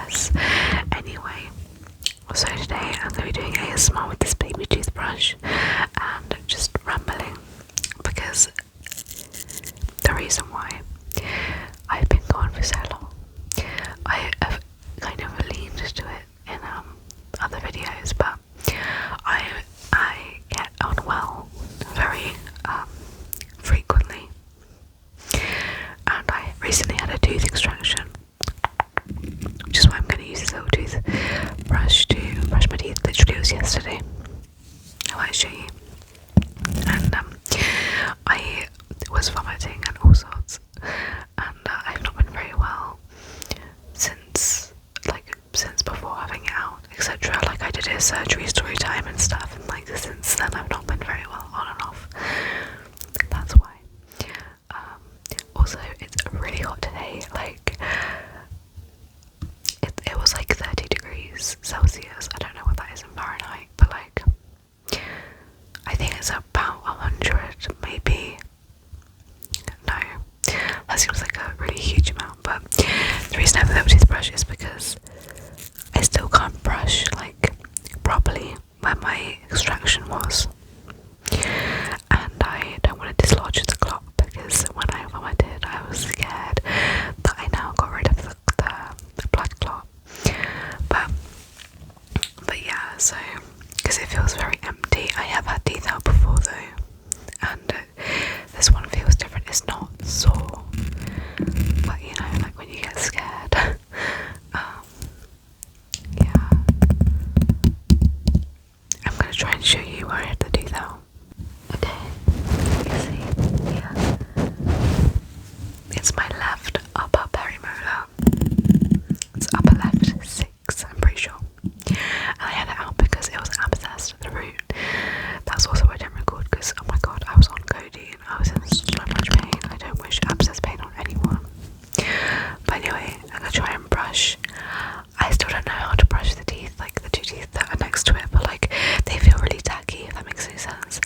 Yes. Anyway, so today I'm going to be doing ASMR with this baby toothbrush and just rambling because the reason why I've been gone for so long, I have kind of leaned to it in other videos, but I get unwell very frequently, and I recently had a tooth extraction, which is why I'm going to use this little toothbrush to brush my teeth. Literally, it was yesterday. I might show you. And I was vomiting and all sorts, and I've not been very well since before having it out, etc. Like, I did a surgery story time and stuff, and like since then I've not been very well, on and off. That's why. Also, it's really hot today. Like, it was like 30 degrees Celsius. I don't know what that is in Fahrenheit, but like, I think it's about 100, maybe. No, that seems like a really huge amount. But the reason I have a little toothbrush is because I still can't brush like properly where my extraction was, and I don't want to dislodge the clot, because when I vomited I was scared that I now got rid of the blood clot. But yeah, so because it feels very empty. I have had teeth out before though, and this one feels different. It's not sore, but you know, like when you get scared. Yeah, I'm gonna try and show you where I had the tooth out. Okay, you see, yeah, it's my left upper perimolar. It's upper left 6, I'm pretty sure. And I had it out because it was abscessed at the root. That's also why I didn't record, because oh my god, I was on codeine. I was in so much pain. I don't wish abscess pain on anyone. But anyway, I'm gonna try and brush. I still don't know how to brush the teeth, like the 2 teeth that are next to it, but like they feel really tacky, if that makes any sense.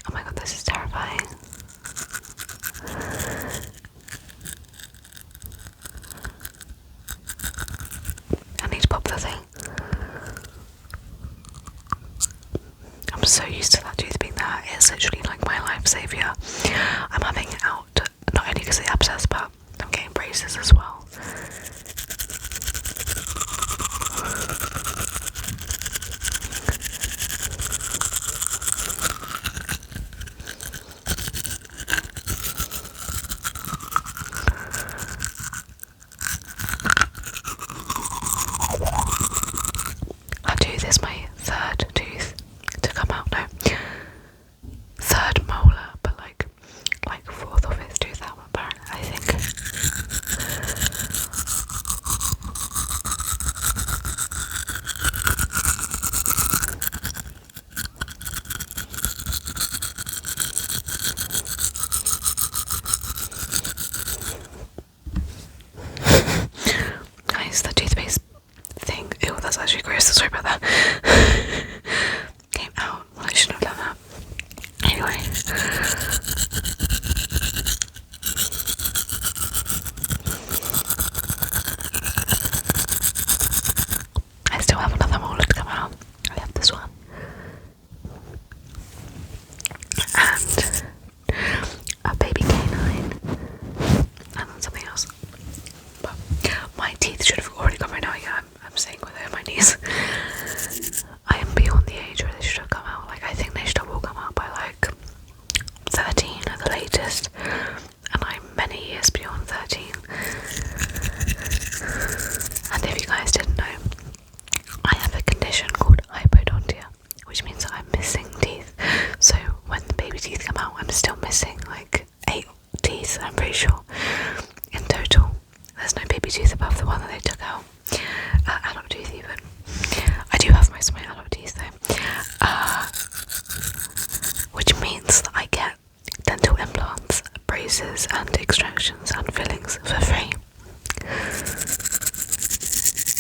Oh my god, this is terrifying. I need to pop the thing. I'm so used to that tooth being there. It's literally like my life savior. I'm having it out not only because of the abscess, but I'm getting braces as well. I do this my 3rd tooth to come out now. 3rd molar, but like 4th or 5th tooth out apparently, I think. Guys, the toothpaste thing. Ew, that's actually gross. Sorry about that. Came out. Well, I shouldn't have done that. Anyway. I still have another molar to come out. I have this one. And a baby canine. And then something else. But my teeth should have already come right now. Yeah, I'm saying with it on my knees. I am beyond the age where they should have come out. Like, I think they should have all come out by like 13 at the latest, and I'm many years beyond 13. And if you guys didn't know, I have a condition called hypodontia, which means that I'm missing teeth. So when the baby teeth come out, I'm still missing like 8 teeth, I'm pretty sure, in total. There's no baby tooth above the one that they took out. Adult teeth even. I do have most of my adult teeth though. Which means that I get dental implants, braces and extractions and fillings for free.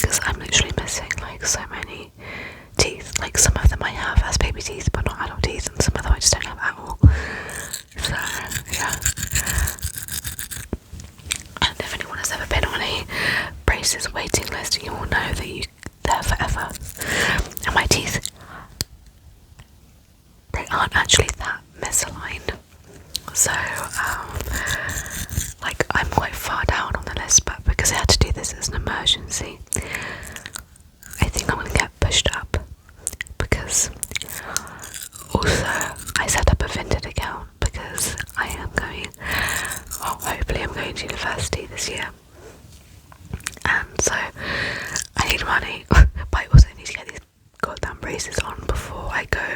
Because I'm literally missing like so many teeth. Like, some of them I have as baby teeth but not adult teeth, and some of them I just don't have at all. So yeah. waiting list, you will know that you're there forever. And my teeth, they aren't actually that misaligned. So, like, I'm quite far down on the list, but because I had to do this as an emergency, I think I'm going to get pushed up. Because also, I set up a Vinted account because I am going, well, hopefully I'm going to university this year. And so, I need money, but I also need to get these goddamn braces on before I go,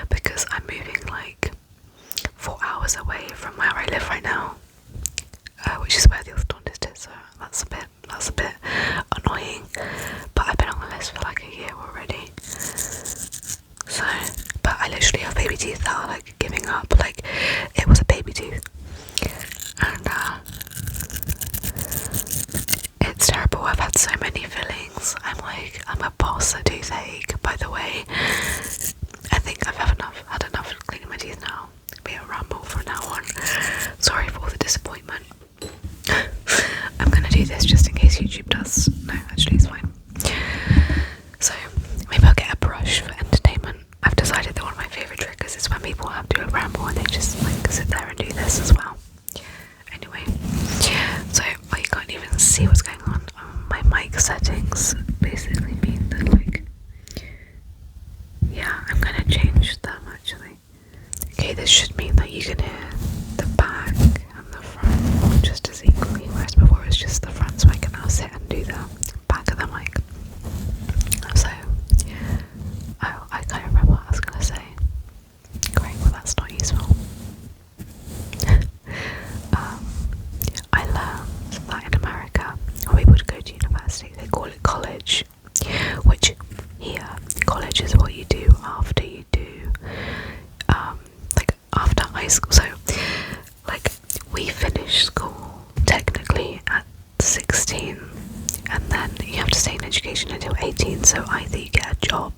because I'm moving like 4 hours away from where I live right now, which is where the orthodontist is. So that's a bit annoying. But I've been on the list for like a year already. So, but I literally have baby teeth that are like giving up. Like, it was a baby tooth, and it's terrible. I've had so many fillings. I'm a boss at toothache, by the way. I think I've had enough of cleaning my teeth now. It'll be a ramble from now on. Sorry for all the disappointment. I'm gonna do this just in case YouTube does. No, actually it's fine. So, maybe I'll get a brush for entertainment. I've decided that one of my favourite triggers is when people have to do a ramble and they just like sit there and do this as well. Anyway, so you can't even see what's going on. My mic settings basically mean that, like, yeah, I'm gonna change them actually. Okay, this should mean that you can hear the back and the front just as equally, whereas before it was just the front, so I can now sit and do the back of the mic. So, I can't remember what I was gonna say. Great, well that's not useful. I learned that in America, when people go to university, they call it college, which here, college is what you do after you do, like after high school. So, like, we finish school technically at 16, and then you have to stay in education until 18. So either you get a job,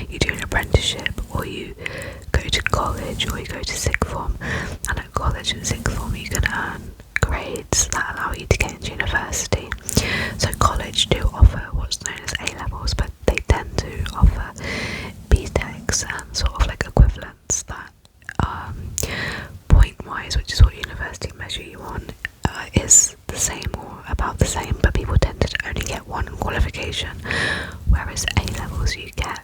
you do an apprenticeship, or you go to college, or you go to sixth form. And at college and sixth form, you can earn grades that allow you to get into university. So college do offer what's known as A-levels, but they tend to offer B-techs and sort of like equivalents that, point-wise, which is what university measure you on, is the same or about the same, but people tend to only get one qualification, whereas A-levels you get,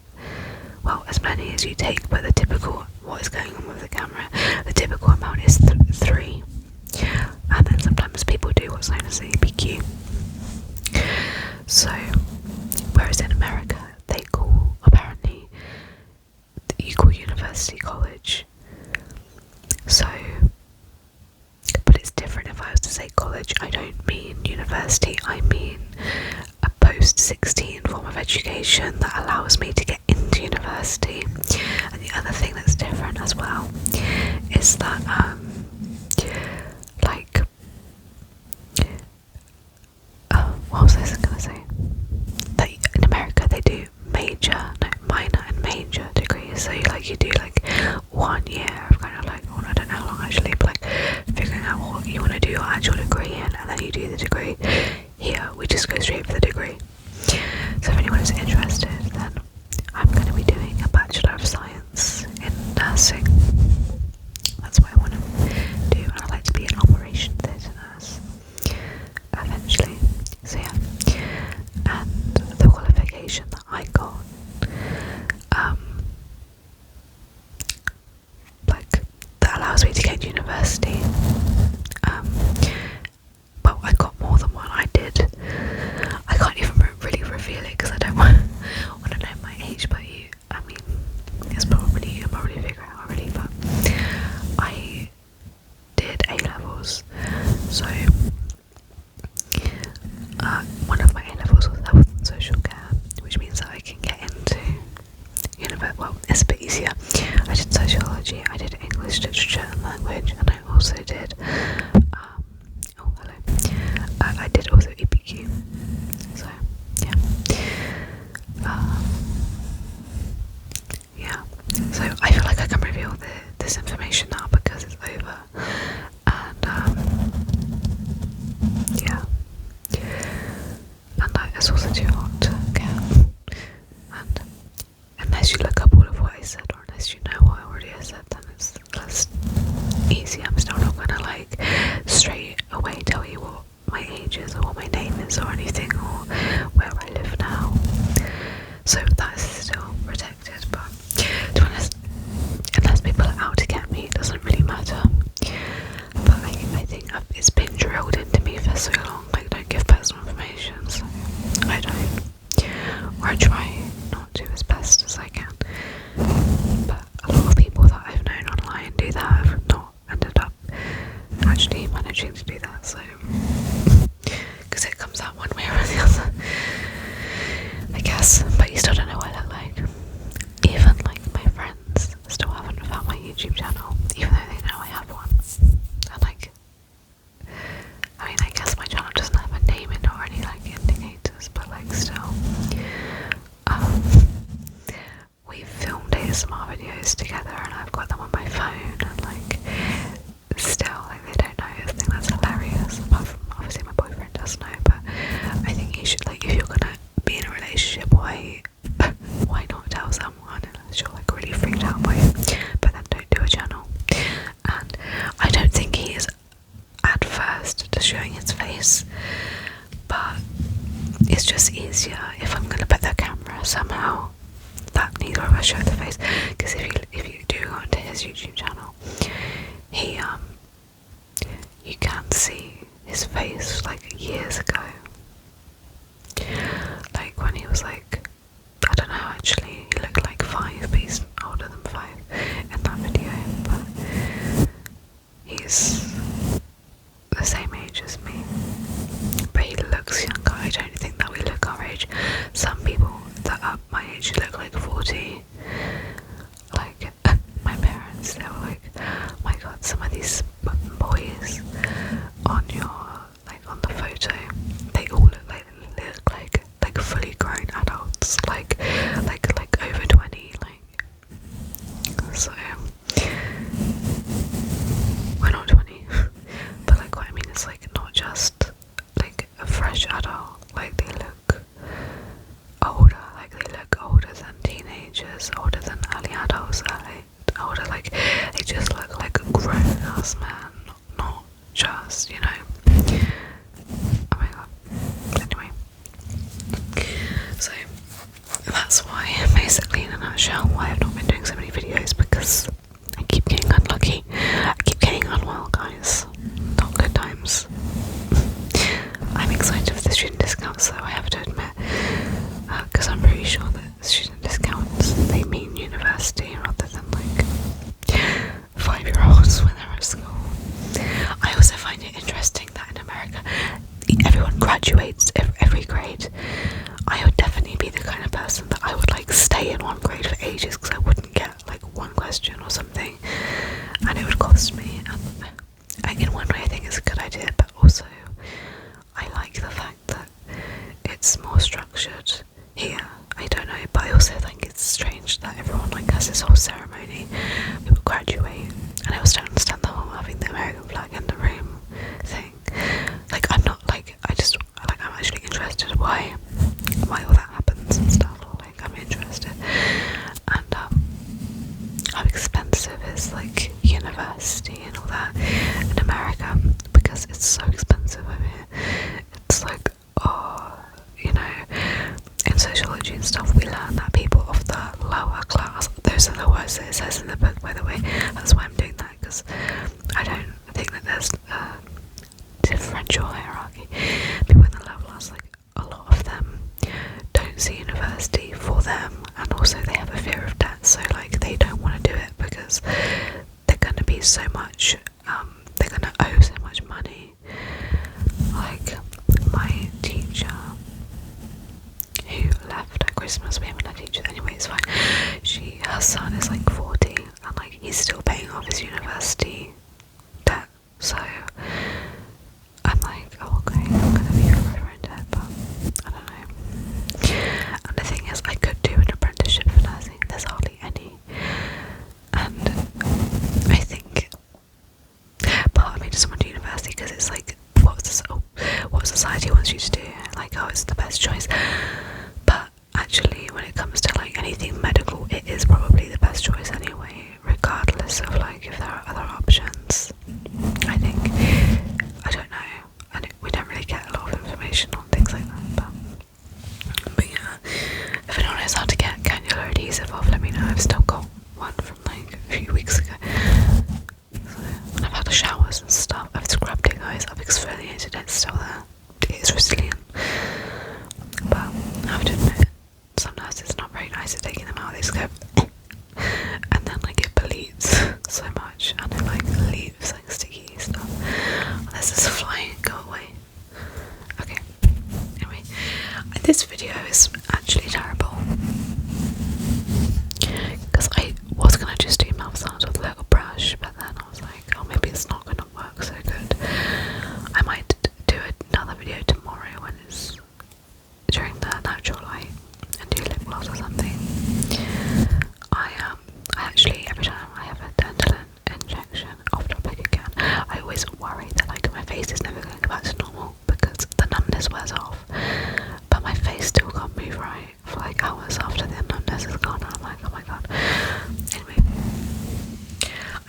well, as many as you take, but the typical, what is going on with the camera, the typical amount is 3, and then sometimes people do what's known as APQ. So, whereas in America, they call, apparently, you call university college. So, but it's different. If I was to say college, I don't mean university, I mean a post-16 form of education that allows me to get into university. And the other thing that's different as well is that, like, what was I going to say? That in America they do minor and major degrees. So you do like 1 year of kind of like, well, I don't know how long actually, but like figuring out what you want to do your actual degree in, and then you do the degree. Here we just go straight for the degree. So if anyone is interested, then I'm going to be doing a Bachelor of Science in nursing. That's what I want to do, and I'd like to be an operation theatre nurse eventually. So yeah, and the qualification that I got, like, that allows me to get into university, well, I got more than one. I can't even ages or what my name is or anything or where I live now. So that is still protected, but to be honest, unless people are out to get me, it doesn't really matter. But I think it's been drilled into me for so long, like don't give personal information, so I don't. Or I try not to as best as I can. But a lot of people that I've known online do that. I've not ended up actually managing to do that, so because it comes out one way or the other, I guess. But you still don't know what I look like. Even like my friends still haven't found my YouTube channel, even though they know I have one. And like, I mean, I guess my channel doesn't have a name in it or any like indicators, but like still, we filmed ASMR videos together, and I've got them on my phone, and like, still, like they don't know. I think that's hilarious. Apart from obviously my boyfriend does know, but I think you should, like, if you're gonna be in a relationship, why not tell someone unless you're like really freaked out by it? But then don't do a channel. And I don't think he is adverse to showing his face, but it's just easier if I'm gonna put the camera somehow that neither of us show the face. Because if you do go onto his YouTube channel, he you can see his face like years ago, like when he was like, I don't know, actually he looked like 5, but he's older than 5 in that video, but he's the same age as me, but he looks younger. I don't think that we look our age. Some people that are my age look like 40. Like my parents, they were like, oh my god, some of these boys on the photo, they all look like fully grown adults, like over 20, like, so we're not 20, but like what I mean is like not just like a fresh adult, like they look older, like they look older than teenagers, older than early adults, older, like they just look like a grown ass man, not just, you know. Oh my god. Anyway, so that's why, basically in a nutshell, why I've not been doing so many videos, because I keep getting unlucky. I keep getting unwell, guys. Not good times. I'm excited for the student discounts, though, I have to admit, because I'm pretty sure that student discounts, they mean university rather than like 5-year-olds when they're at school. I also find it interesting that in America, everyone graduates every grade. I would definitely be the kind of person that I would like stay in one grade for ages because I wouldn't get like one question or something, and it would cost me. And in one way, I think it's a good idea, but also I like the fact that it's more structured here. I don't know, but I also think it's strange that everyone like has this whole ceremony. People graduate, and I also don't understand the whole having the American flag in the room thing. Like I'm not like, I'm actually interested why all that happens and stuff. Like I'm interested, and how expensive is like university and all that in America, because it's so expensive over here. It's like, oh, you know, in sociology and stuff we learn that people of the lower class, those are the words that it says in the book, by the way. That's why I'm doing that, because I don't think that there's a differential hierarchy. People in the lower class, like a lot of them don't see university for them, and also they have a fear of debt, so like they don't want to do it because they're going to be so much, they're going to owe so much money. Like my teacher who left at Christmas, we haven't had teachers anyway, it's fine. Her son is like 40, and like he's still paying off his university debt, so I'm like, oh okay, I'm gonna be forever in debt, but I don't know. And the thing is, I could do an apprenticeship for nursing, there's hardly any, and I think part of me doesn't want to do university because it's like, what society wants you to do, like, oh, it's the best choice. But actually, when it comes to like anything medical, it is probably the best choice anyway, regardless of like if there are other options. I think, I don't know, we don't really get a lot is this flying? Go away. Okay. Anyway, this video is actually terrible because I was gonna just do mouth sounds with a little brush, but then I was like, oh, maybe it's not gonna work so good. I might do another video tomorrow when it's during the natural light and do lip gloss or something. I actually, every time I have a dental injection, off topic again, I always worry that like my face is never going to go back to normal because the numbness wears off, but my face still can't move right for like hours after the numbness is gone, and I'm like, oh my god. Anyway,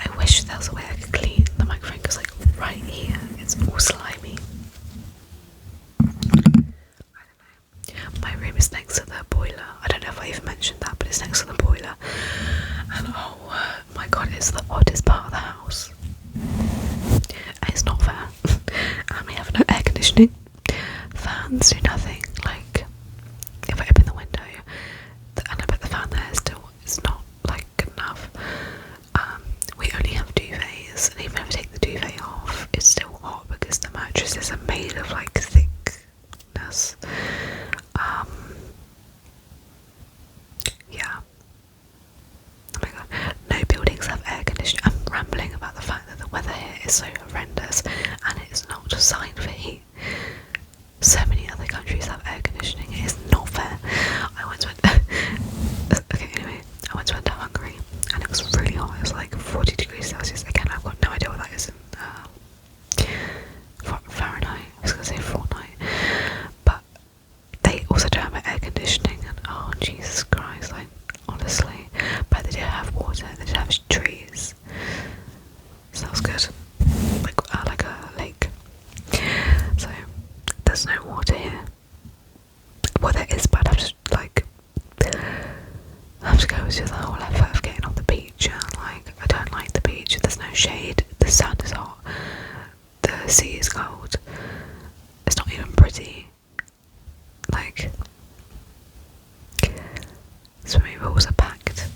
I wish there was a way I could clean the microphone because like right here it's all slimy. My room is next to the boiler. I don't know if I even mentioned that, but it's next to the boiler. And oh my god, it's the oddest part of the house. It's not fair. And we have no air conditioning. Fans do nothing. Like, if I open the window and I put the fan there, it's not like good enough. We only have duvets, and even if I take the duvet off, it's still hot because the mattresses are made of like thickness. Yeah. Oh my god. No buildings have air conditioning. I'm rambling about the fact that the weather here is so horrendous and it's not designed for heat. So many other countries have air conditioning. It is not fair. I once went okay, anyway, I once went to Hungary and it was really hot. It was like 40 degrees Celsius. Again, I've got no idea what that is in Fahrenheit. I was gonna say Fortnite. But they also don't have air conditioning, and oh Jesus Christ, like honestly. But they do have water, they do have trees, so that was good. Like a lake. So there's no water here. Well, there is, but I have to go through the whole effort of getting on the beach, and like I don't like the beach. There's no shade. The sun is hot. The sea is cold. It's not even pretty. Like, swimming pools are packed.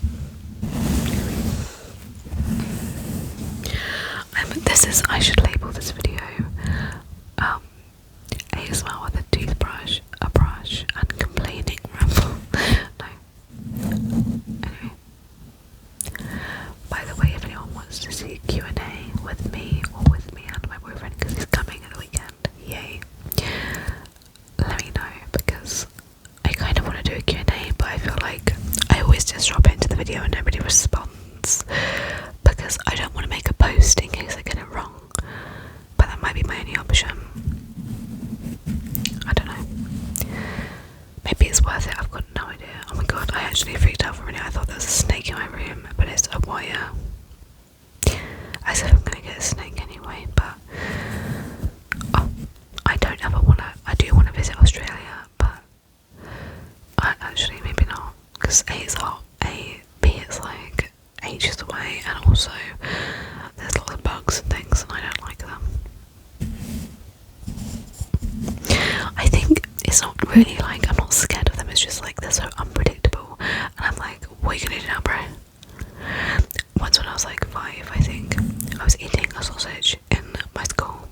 I should label this video ASMR with a toothbrush, a brush, and complaining ramble. No. Anyway. By the way, if anyone wants to see a Q&A with me or with me and my boyfriend because he's coming at the weekend, yay, let me know because I kind of want to do a Q&A, but I feel like I always just drop it into the video and nobody responds because I don't want to make a post in case I get it wrong, but that might be my only option. I don't know. Maybe it's worth it, I've got no idea. Oh my god, I actually freaked out for a minute. I thought there was a snake in my room, but it's a wire. As if I'm gonna get a snake anyway, but oh, I do wanna visit Australia, but actually maybe not, because A, it's hot, B, it's like ages away, and also there's lots of bugs and things and I don't like them. I think it's not really like I'm not scared of them, it's just like they're so unpredictable and I'm like, what are you gonna do now, bro? Once when I was like 5, I think, I was eating a sausage in my school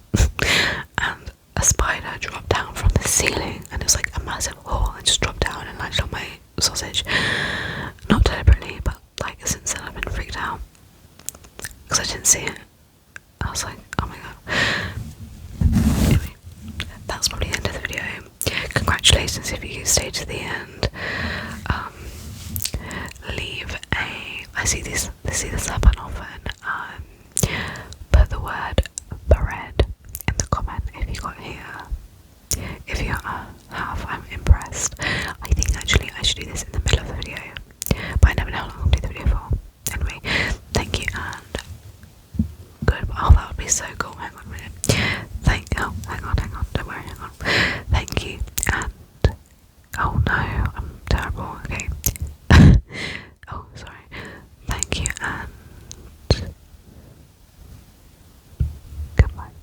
and a spider dropped down from the ceiling and it was like a massive hole and just dropped down and landed on my sausage. Not deliberately, but like since then I've been freaked out because I didn't see it. I was like, oh my god. Anyway, that's probably the end of the video. Congratulations if you stayed to the end. Leave a, I see this up